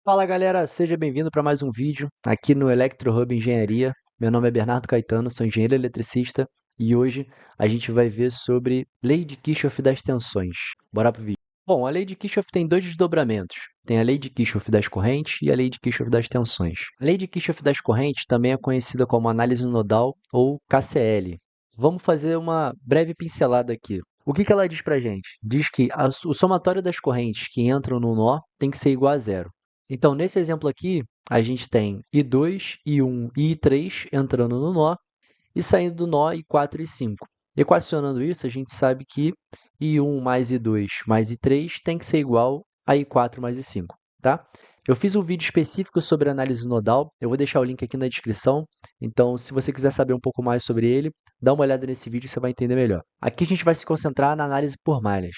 Fala galera, seja bem-vindo para mais um vídeo aqui no ElectroHub Engenharia. Meu nome é Bernardo Caetano, sou engenheiro eletricista e hoje a gente vai ver sobre Lei de Kirchhoff das tensões. Bora pro vídeo. Bom, a Lei de Kirchhoff tem dois desdobramentos. Tem a Lei de Kirchhoff das correntes e a Lei de Kirchhoff das tensões. A Lei de Kirchhoff das correntes também é conhecida como análise nodal ou KCL. Vamos fazer uma breve pincelada aqui. O que ela diz pra gente? Diz que o somatório das correntes que entram no nó tem que ser igual a zero. Então, nesse exemplo aqui, a gente tem I2, I1 e I3 entrando no nó e saindo do nó I4 e 5. Equacionando isso, a gente sabe que I1 mais I2 mais I3 tem que ser igual a I4 mais I5, tá? Eu fiz um vídeo específico sobre análise nodal, eu vou deixar o link aqui na descrição, então se você quiser saber um pouco mais sobre ele, dá uma olhada nesse vídeo e você vai entender melhor. Aqui a gente vai se concentrar na análise por malhas.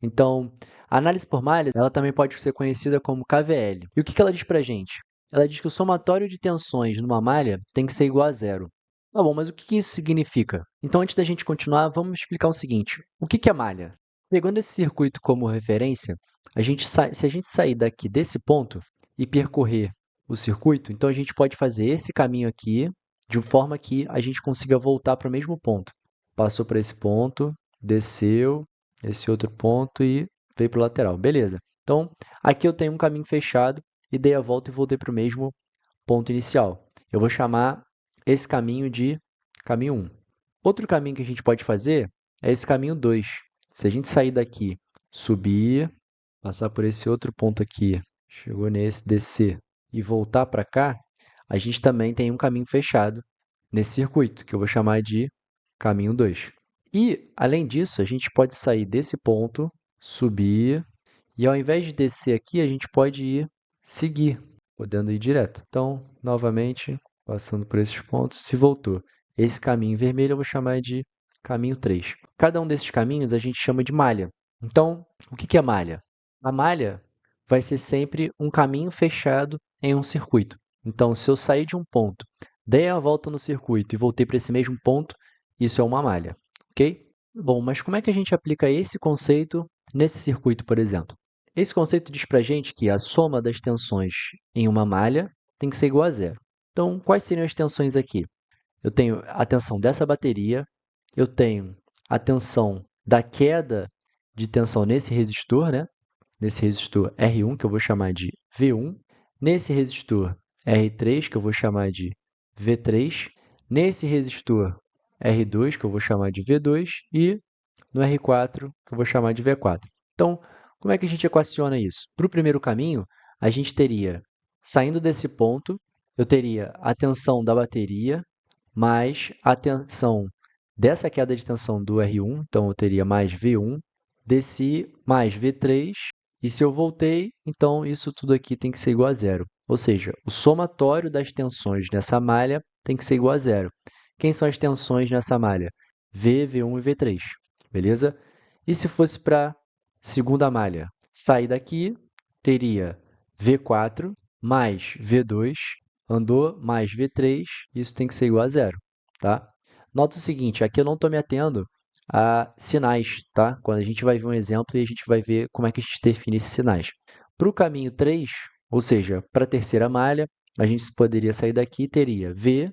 Então, a análise por malhas, ela também pode ser conhecida como KVL. E o que ela diz pra gente? Ela diz que o somatório de tensões numa malha tem que ser igual a zero. Tá bom, mas o que isso significa? Então, antes da gente continuar, vamos explicar o seguinte. O que é malha? Pegando esse circuito como referência, se a gente sair daqui desse ponto e percorrer o circuito, então a gente pode fazer esse caminho aqui de forma que a gente consiga voltar para o mesmo ponto. Passou para esse ponto, desceu, esse outro ponto e veio para o lateral. Beleza. Então, aqui eu tenho um caminho fechado e dei a volta e voltei para o mesmo ponto inicial. Eu vou chamar esse caminho de caminho 1. Outro caminho que a gente pode fazer é esse caminho 2. Se a gente sair daqui, subir, passar por esse outro ponto aqui, chegou nesse, descer e voltar para cá, a gente também tem um caminho fechado nesse circuito, que eu vou chamar de caminho 2. E, além disso, a gente pode sair desse ponto, subir, e ao invés de descer aqui, a gente pode ir seguir, podendo ir direto. Então, novamente, passando por esses pontos, se voltou. Esse caminho vermelho eu vou chamar de caminho 3. Cada um desses caminhos a gente chama de malha. Então, o que é malha? A malha vai ser sempre um caminho fechado em um circuito. Então, se eu sair de um ponto, dei a volta no circuito e voltei para esse mesmo ponto, isso é uma malha, ok? Bom, mas como é que a gente aplica esse conceito nesse circuito, por exemplo? Esse conceito diz para a gente que a soma das tensões em uma malha tem que ser igual a zero. Então, quais seriam as tensões aqui? Eu tenho a tensão dessa bateria, eu tenho a tensão da queda de tensão nesse resistor, né? Nesse resistor R1, que eu vou chamar de V1, nesse resistor R3, que eu vou chamar de V3, nesse resistor R2, que eu vou chamar de V2, e no R4, que eu vou chamar de V4. Então, como é que a gente equaciona isso? Para o primeiro caminho, a gente teria, saindo desse ponto, eu teria a tensão da bateria mais a tensão dessa queda de tensão do R1, então eu teria mais V1, desci mais V3, e se eu voltei, então isso tudo aqui tem que ser igual a zero. Ou seja, o somatório das tensões nessa malha tem que ser igual a zero. Quem são as tensões nessa malha? V, V1 e V3, beleza? E se fosse para a segunda malha? Sair daqui, teria V4 mais V2, andou mais V3, isso tem que ser igual a zero, tá? Nota o seguinte, aqui eu não estou me atendo a sinais, tá? Quando a gente vai ver um exemplo e a gente vai ver como é que a gente define esses sinais. Para o caminho 3, ou seja, para a terceira malha, a gente poderia sair daqui e teria V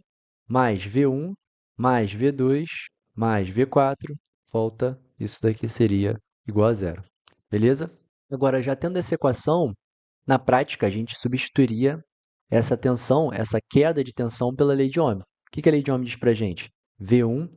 mais V1 mais V2 mais V4, volta, isso daqui seria igual a zero, beleza? Agora, já tendo essa equação, na prática, a gente substituiria essa tensão, essa queda de tensão pela lei de Ohm. O que a lei de Ohm diz para a gente? V1.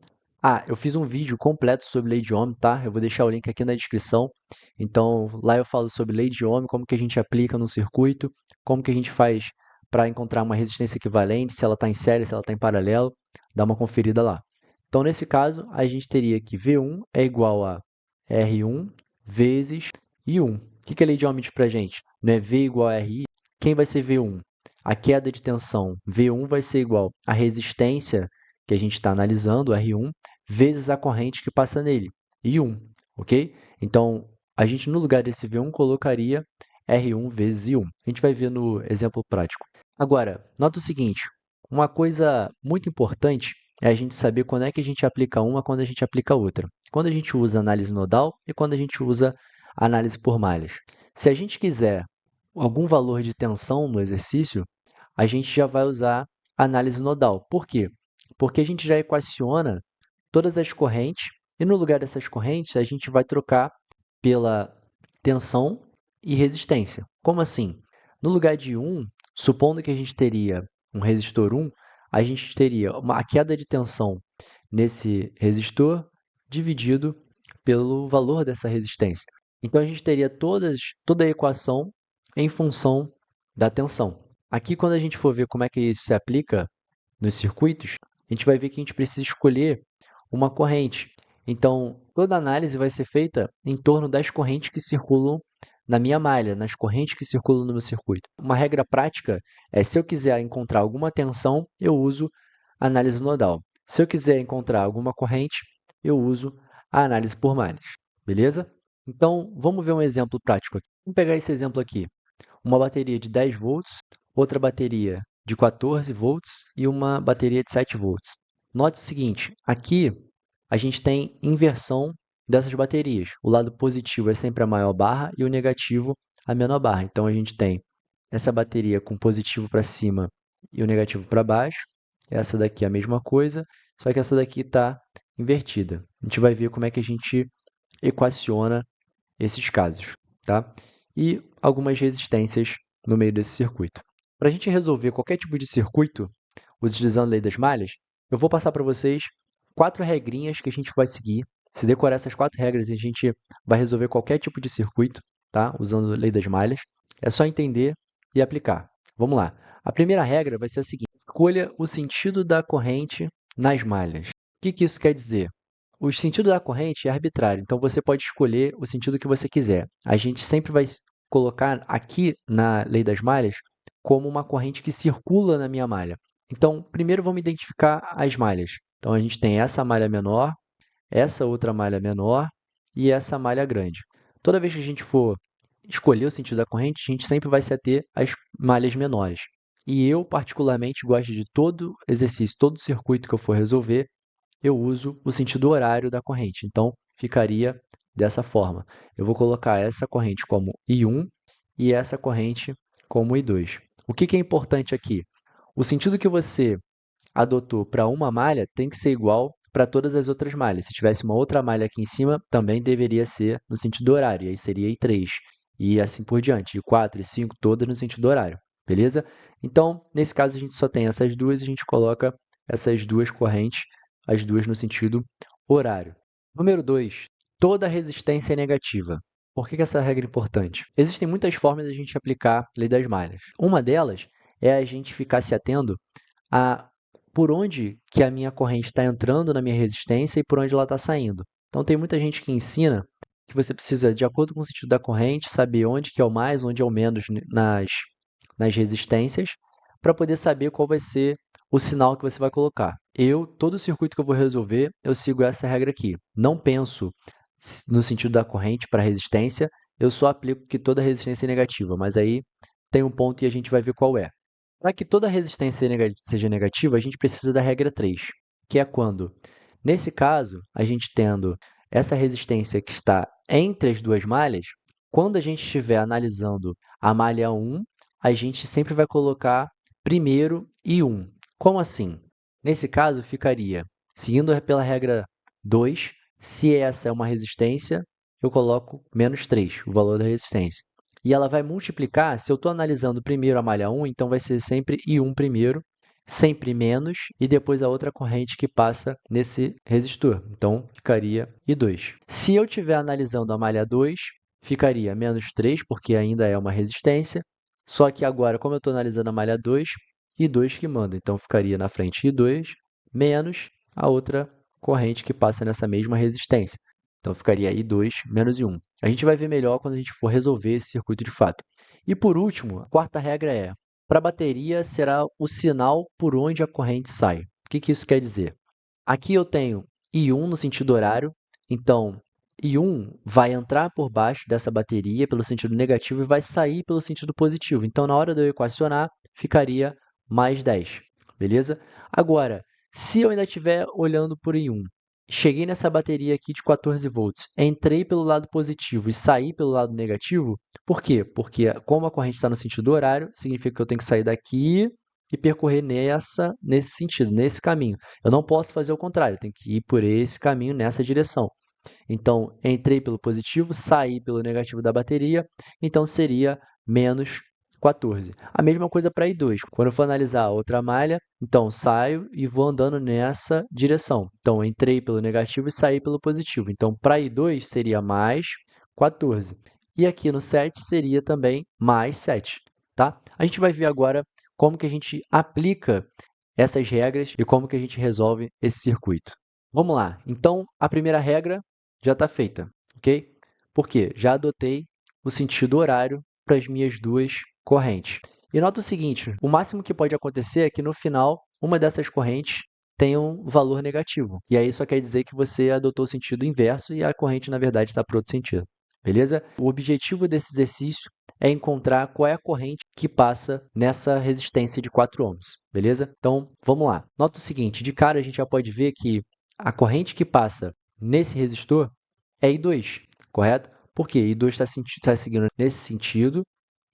Eu fiz um vídeo completo sobre lei de Ohm, tá? Eu vou deixar o link aqui na descrição. Então, lá eu falo sobre lei de Ohm, como que a gente aplica no circuito, como que a gente faz para encontrar uma resistência equivalente, se ela está em série, se ela está em paralelo. Dá uma conferida lá. Então, nesse caso, a gente teria que V1 é igual a R1 vezes I1. O que a lei de Ohm diz para a gente? Não é V igual a RI? Quem vai ser V1? A queda de tensão V1 vai ser igual à resistência que a gente está analisando, R1, vezes a corrente que passa nele, I1, ok? Então, a gente no lugar desse V1 colocaria R1 vezes I1. A gente vai ver no exemplo prático. Agora, nota o seguinte, uma coisa muito importante é a gente saber quando é que a gente aplica uma, quando a gente aplica outra. Quando a gente usa análise nodal e quando a gente usa análise por malhas. Se a gente quiser algum valor de tensão no exercício, a gente já vai usar análise nodal. Por quê? Porque a gente já equaciona todas as correntes e no lugar dessas correntes a gente vai trocar pela tensão e resistência. Como assim? No lugar de 1, supondo que a gente teria um resistor 1, a gente teria a queda de tensão nesse resistor dividido pelo valor dessa resistência. Então, a gente teria toda a equação em função da tensão. Aqui, quando a gente for ver como é que isso se aplica nos circuitos, a gente vai ver que a gente precisa escolher uma corrente. Então, toda a análise vai ser feita em torno das correntes que circulam na minha malha, nas correntes que circulam no meu circuito. Uma regra prática é, se eu quiser encontrar alguma tensão, eu uso a análise nodal. Se eu quiser encontrar alguma corrente, eu uso a análise por malhas. Beleza? Então, vamos ver um exemplo prático aqui. Vamos pegar esse exemplo aqui. Uma bateria de 10 volts, outra bateria de 14 volts e uma bateria de 7 volts. Note o seguinte, aqui a gente tem inversão dessas baterias. O lado positivo é sempre a maior barra e o negativo a menor barra. Então, a gente tem essa bateria com positivo para cima e o negativo para baixo. Essa daqui é a mesma coisa, só que essa daqui está invertida. A gente vai ver como é que a gente equaciona esses casos, tá? E algumas resistências no meio desse circuito. Para a gente resolver qualquer tipo de circuito, utilizando a lei das malhas, eu vou passar para vocês 4 regrinhas que a gente vai seguir. Se decorar essas 4 regras, a gente vai resolver qualquer tipo de circuito, tá? Usando a lei das malhas. É só entender e aplicar. Vamos lá. A primeira regra vai ser a seguinte: escolha o sentido da corrente nas malhas. O que isso quer dizer? O sentido da corrente é arbitrário, então você pode escolher o sentido que você quiser. A gente sempre vai colocar aqui na lei das malhas como uma corrente que circula na minha malha. Então, primeiro vamos identificar as malhas. Então, a gente tem essa malha menor, essa outra malha menor e essa malha grande. Toda vez que a gente for escolher o sentido da corrente, a gente sempre vai se ater às malhas menores. E eu, particularmente, gosto de todo exercício, todo circuito que eu for resolver, eu uso o sentido horário da corrente. Então, ficaria dessa forma. Eu vou colocar essa corrente como I1 e essa corrente como I2. O que é importante aqui? O sentido que você adotou para uma malha tem que ser igual para todas as outras malhas. Se tivesse uma outra malha aqui em cima, também deveria ser no sentido horário, e aí seria I3, e assim por diante, I4 e 5, todas no sentido horário, beleza? Então, nesse caso, a gente só tem essas duas, e a gente coloca essas duas correntes, as duas no sentido horário. Número 2, toda resistência é negativa. Por que essa regra é importante? Existem muitas formas de a gente aplicar a lei das malhas. Uma delas é a gente ficar se atendo a por onde que a minha corrente está entrando na minha resistência e por onde ela está saindo. Então, tem muita gente que ensina que você precisa, de acordo com o sentido da corrente, saber onde que é o mais, onde é o menos nas resistências, para poder saber qual vai ser o sinal que você vai colocar. Todo circuito que eu vou resolver, eu sigo essa regra aqui. Não penso no sentido da corrente para resistência, eu só aplico que toda resistência é negativa, mas aí tem um ponto e a gente vai ver qual é. Para que toda resistência seja negativa, a gente precisa da regra 3, que é quando, nesse caso, a gente tendo essa resistência que está entre as duas malhas, quando a gente estiver analisando a malha 1, a gente sempre vai colocar primeiro I1. Como assim? Nesse caso, ficaria, seguindo pela regra 2, se essa é uma resistência, eu coloco menos 3, o valor da resistência. E ela vai multiplicar, se eu estou analisando primeiro a malha 1, então vai ser sempre I1 primeiro, sempre menos, e depois a outra corrente que passa nesse resistor. Então, ficaria I2. Se eu estiver analisando a malha 2, ficaria menos 3, porque ainda é uma resistência, só que agora, como eu estou analisando a malha 2, I2 que manda. Então, ficaria na frente I2 menos a outra corrente que passa nessa mesma resistência. Então, ficaria I2 menos I1. A gente vai ver melhor quando a gente for resolver esse circuito de fato. E por último, a quarta regra é, para a bateria será o sinal por onde a corrente sai. O que isso quer dizer? Aqui eu tenho I1 no sentido horário, então I1 vai entrar por baixo dessa bateria pelo sentido negativo e vai sair pelo sentido positivo. Então, na hora de eu equacionar, ficaria mais 10, beleza? Agora, se eu ainda estiver olhando por I1 cheguei nessa bateria aqui de 14 volts, entrei pelo lado positivo e saí pelo lado negativo, por quê? Porque como a corrente está no sentido horário, significa que eu tenho que sair daqui e percorrer nesse sentido, nesse caminho. Eu não posso fazer o contrário, eu tenho que ir por esse caminho, nessa direção. Então, entrei pelo positivo, saí pelo negativo da bateria, então seria menos 14. A mesma coisa para I2. Quando eu for analisar a outra malha, então saio e vou andando nessa direção. Então, entrei pelo negativo e saí pelo positivo. Então, para I2 seria mais 14. E aqui no 7 seria também mais 7. Tá? A gente vai ver agora como que a gente aplica essas regras e como que a gente resolve esse circuito. Vamos lá. Então, a primeira regra já está feita, ok? Por quê? Já adotei o sentido horário para as minhas duas correntes. E nota o seguinte, o máximo que pode acontecer é que no final, uma dessas correntes tenha um valor negativo. E aí só quer dizer que você adotou o sentido inverso e a corrente, na verdade, está para outro sentido. Beleza? O objetivo desse exercício é encontrar qual é a corrente que passa nessa resistência de 4 ohms, beleza? Então, vamos lá. Nota o seguinte, de cara a gente já pode ver que a corrente que passa nesse resistor é I2, correto? Porque I2 está seguindo nesse sentido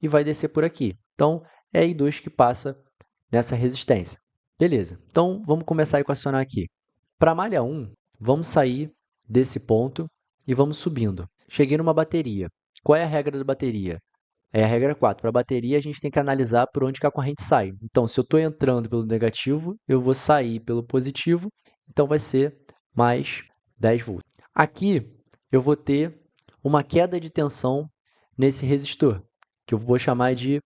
e vai descer por aqui. Então, é I2 que passa nessa resistência. Beleza, então vamos começar a equacionar aqui. Para a malha 1, vamos sair desse ponto e vamos subindo. Cheguei numa bateria. Qual é a regra da bateria? É a regra 4. Para a bateria, a gente tem que analisar por onde que a corrente sai. Então, se eu estou entrando pelo negativo, eu vou sair pelo positivo, então vai ser mais 10 volts. Aqui, eu vou ter uma queda de tensão nesse resistor, que eu vou chamar de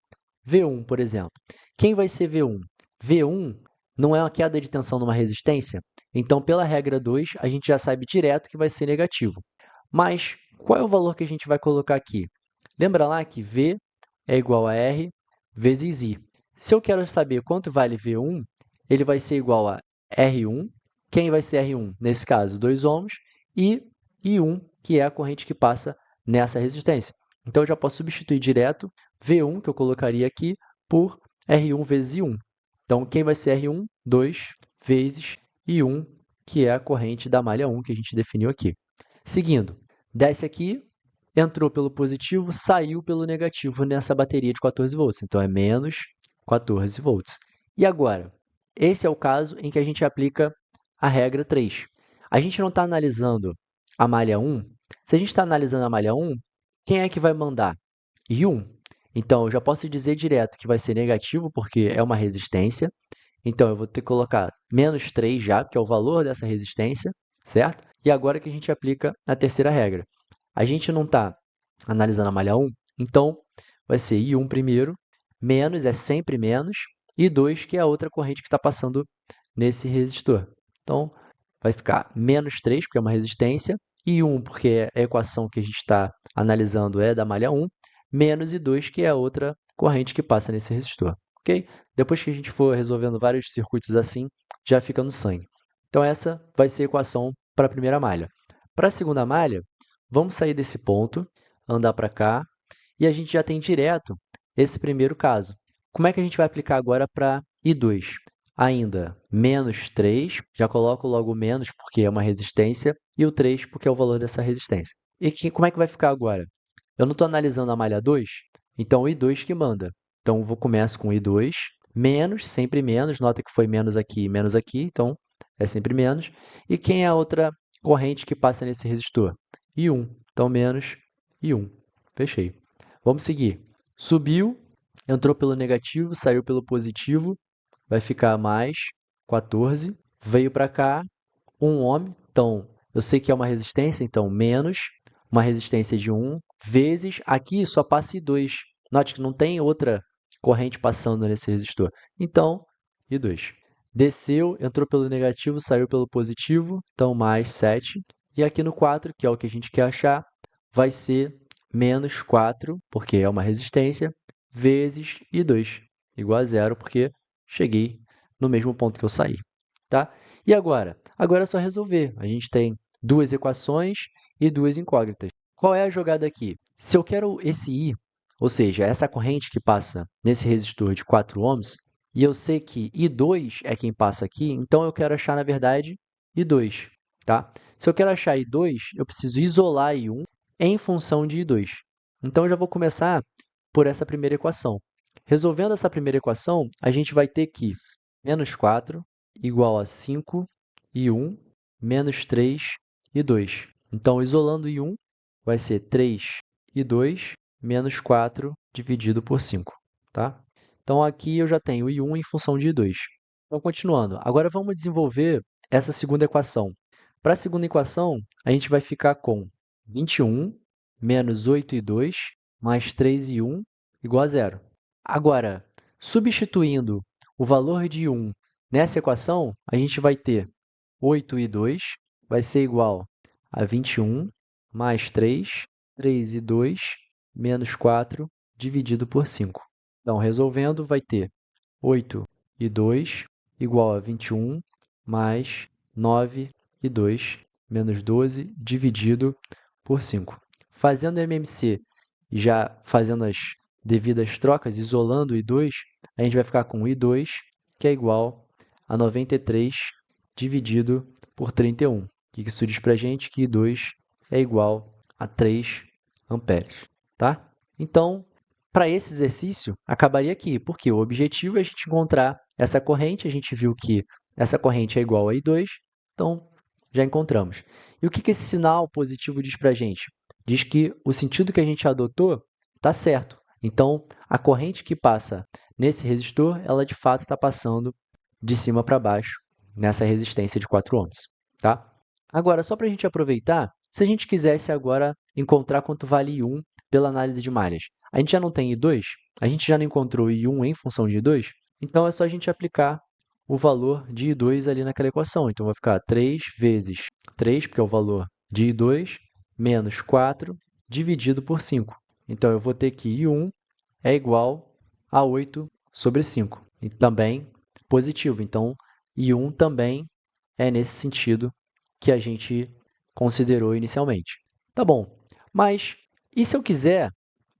V1, por exemplo. Quem vai ser V1? V1 não é uma queda de tensão numa resistência? Então, pela regra 2, a gente já sabe direto que vai ser negativo. Mas qual é o valor que a gente vai colocar aqui? Lembra lá que V é igual a R vezes I. Se eu quero saber quanto vale V1, ele vai ser igual a R1. Quem vai ser R1? Nesse caso, 2 ohms. E I1, que é a corrente que passa nessa resistência. Então, eu já posso substituir direto V1, que eu colocaria aqui, por R1 vezes I1. Então, quem vai ser R1? 2 vezes I1, que é a corrente da malha 1 que a gente definiu aqui. Seguindo, desce aqui, entrou pelo positivo, saiu pelo negativo nessa bateria de 14 volts. Então, é menos 14 volts. E agora? Esse é o caso em que a gente aplica a regra 3. A gente não está analisando a malha 1. Se a gente está analisando a malha 1, quem é que vai mandar? I1. Então, eu já posso dizer direto que vai ser negativo, porque é uma resistência. Então, eu vou ter que colocar menos 3 já, que é o valor dessa resistência, certo? E agora que a gente aplica a terceira regra. A gente não está analisando a malha 1, então vai ser I1 primeiro, menos é sempre menos, e 2, que é a outra corrente que está passando nesse resistor. Então, vai ficar menos 3, porque é uma resistência, e 1, porque a equação que a gente está analisando é da malha 1, menos I2, que é a outra corrente que passa nesse resistor. Ok? Depois que a gente for resolvendo vários circuitos assim, já fica no sangue. Então, essa vai ser a equação para a primeira malha. Para a segunda malha, vamos sair desse ponto, andar para cá, e a gente já tem direto esse primeiro caso. Como é que a gente vai aplicar agora para I2? Ainda menos 3, já coloco logo o menos porque é uma resistência, e o 3 porque é o valor dessa resistência. E como é que vai ficar agora? Eu não estou analisando a malha 2, então o I2 que manda. Então, eu começo com I2, menos, sempre menos, nota que foi menos aqui, então é sempre menos. E quem é a outra corrente que passa nesse resistor? I1, então menos I1. Fechei. Vamos seguir. Subiu, entrou pelo negativo, saiu pelo positivo, vai ficar mais 14. Veio para cá, 1 ohm, então eu sei que é uma resistência, então menos uma resistência de 1 vezes, aqui só passa I2. Note que não tem outra corrente passando nesse resistor. Então, I2. Desceu, entrou pelo negativo, saiu pelo positivo, então mais 7. E aqui no 4, que é o que a gente quer achar, vai ser menos 4, porque é uma resistência, vezes I2, igual a zero, porque cheguei no mesmo ponto que eu saí. Tá? E agora? Agora é só resolver. A gente tem duas equações e duas incógnitas. Qual é a jogada aqui? Se eu quero esse I, ou seja, essa corrente que passa nesse resistor de 4 ohms, e eu sei que I2 é quem passa aqui, então eu quero achar, na verdade, I2. tá? Se eu quero achar I2, eu preciso isolar I1 em função de I2. Então, eu já vou começar por essa primeira equação. Resolvendo essa primeira equação, a gente vai ter que menos 4 igual a 5 I1 menos 3 I2. Então, isolando I1, vai ser 3 I2 menos 4 dividido por 5, tá? Então, aqui eu já tenho I1 em função de I2. Então, continuando. Agora, vamos desenvolver essa segunda equação. Para a segunda equação, a gente vai ficar com 21 menos 8i2 mais 3i1 igual a zero. Agora, substituindo o valor de 1 nessa equação, a gente vai ter 8i2 vai ser igual a 21 mais 3i2 menos 4 dividido por 5. Então, resolvendo, vai ter 8i2 igual a 21 mais 9i2 menos 12 dividido por 5. Fazendo o MMC e já fazendo as devidas trocas, isolando o I2, a gente vai ficar com I2, que é igual a 93 dividido por 31. O que isso diz para a gente? Que I2 é igual a 3 amperes. Tá? Então, para esse exercício, acabaria aqui, porque o objetivo é a gente encontrar essa corrente, a gente viu que essa corrente é igual a I2, então já encontramos. E o que esse sinal positivo diz para a gente? Diz que o sentido que a gente adotou está certo. Então, a corrente que passa nesse resistor, ela de fato está passando de cima para baixo nessa resistência de 4 ohms. Tá? Agora, só para a gente aproveitar, se a gente quisesse agora encontrar quanto vale I1 pela análise de malhas, a gente já não tem I2? A gente já não encontrou I1 em função de I2? Então, é só a gente aplicar o valor de I2 ali naquela equação. Então, vai ficar 3 vezes 3, porque é o valor de I2, menos 4, dividido por 5. Então, eu vou ter que I1 é igual a 8 sobre 5. E também positivo. Então, I1 também é nesse sentido que a gente considerou inicialmente. Tá bom, mas e se eu quiser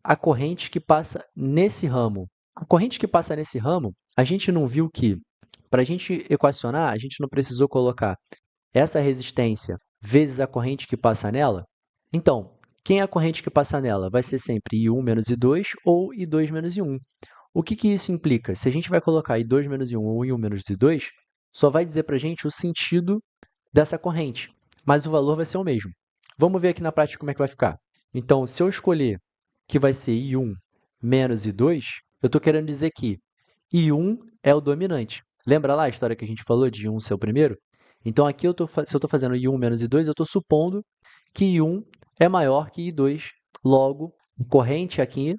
a corrente que passa nesse ramo? A corrente que passa nesse ramo, a gente não viu que, para a gente equacionar, a gente não precisou colocar essa resistência vezes a corrente que passa nela? Então, quem é a corrente que passa nela? Vai ser sempre I1 menos I2 ou I2 menos I1. O que isso implica? Se a gente vai colocar I2 menos I1 ou I1 menos I2, só vai dizer para a gente o sentido dessa corrente, mas o valor vai ser o mesmo. Vamos ver aqui na prática como é que vai ficar. Então, se eu escolher que vai ser I1 menos I2, eu estou querendo dizer que I1 é o dominante. Lembra lá a história que a gente falou de I1 ser o primeiro? Então, aqui, se eu estou fazendo I1 menos I2, eu estou supondo que I1 é maior que I2. Logo, a corrente aqui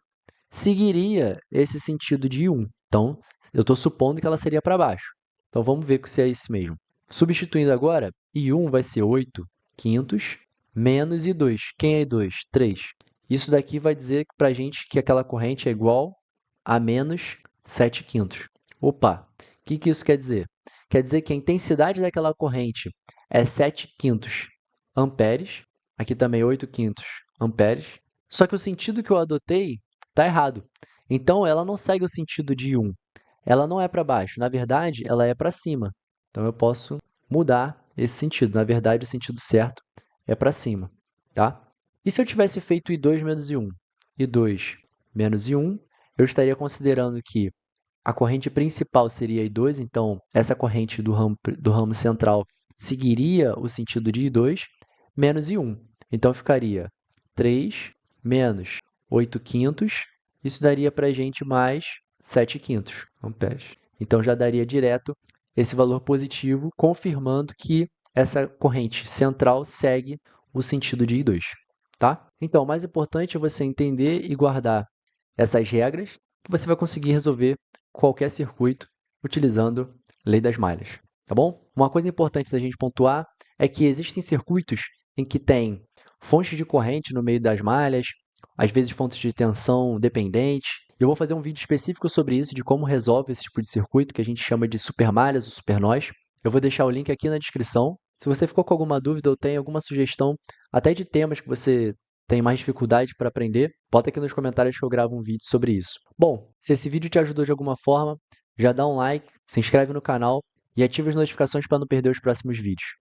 seguiria esse sentido de I1. Então, eu estou supondo que ela seria para baixo. Então, vamos ver se é isso mesmo. Substituindo agora, I1 vai ser 8 quintos menos I2. Quem é I2? 3. Isso daqui vai dizer para a gente que aquela corrente é igual a menos 7 quintos. Opa, o que isso quer dizer? Quer dizer que a intensidade daquela corrente é 7 quintos amperes, aqui também 8 quintos amperes, só que o sentido que eu adotei está errado. Então, ela não segue o sentido de I1. Ela não é para baixo, na verdade, ela é para cima. Então, eu posso mudar esse sentido. Na verdade, o sentido certo é para cima. Tá? E se eu tivesse feito I2 menos I1? I2 menos I1, eu estaria considerando que a corrente principal seria I2, então essa corrente do ramo central seguiria o sentido de I2, menos I1. Então, ficaria 3 menos 8 quintos, isso daria para a gente mais 7 quintos amperes. Então, já daria direto esse valor positivo, confirmando que essa corrente central segue o sentido de I2. Tá? Então, o mais importante é você entender e guardar essas regras, que você vai conseguir resolver qualquer circuito utilizando a lei das malhas. Tá bom? Uma coisa importante da gente pontuar é que existem circuitos em que tem fontes de corrente no meio das malhas, às vezes fontes de tensão dependentes. Eu vou fazer um vídeo específico sobre isso, de como resolve esse tipo de circuito, que a gente chama de supermalhas ou supernós. Eu vou deixar o link aqui na descrição. Se você ficou com alguma dúvida ou tem alguma sugestão, até de temas que você tem mais dificuldade para aprender, bota aqui nos comentários que eu gravo um vídeo sobre isso. Bom, se esse vídeo te ajudou de alguma forma, já dá um like, se inscreve no canal e ativa as notificações para não perder os próximos vídeos.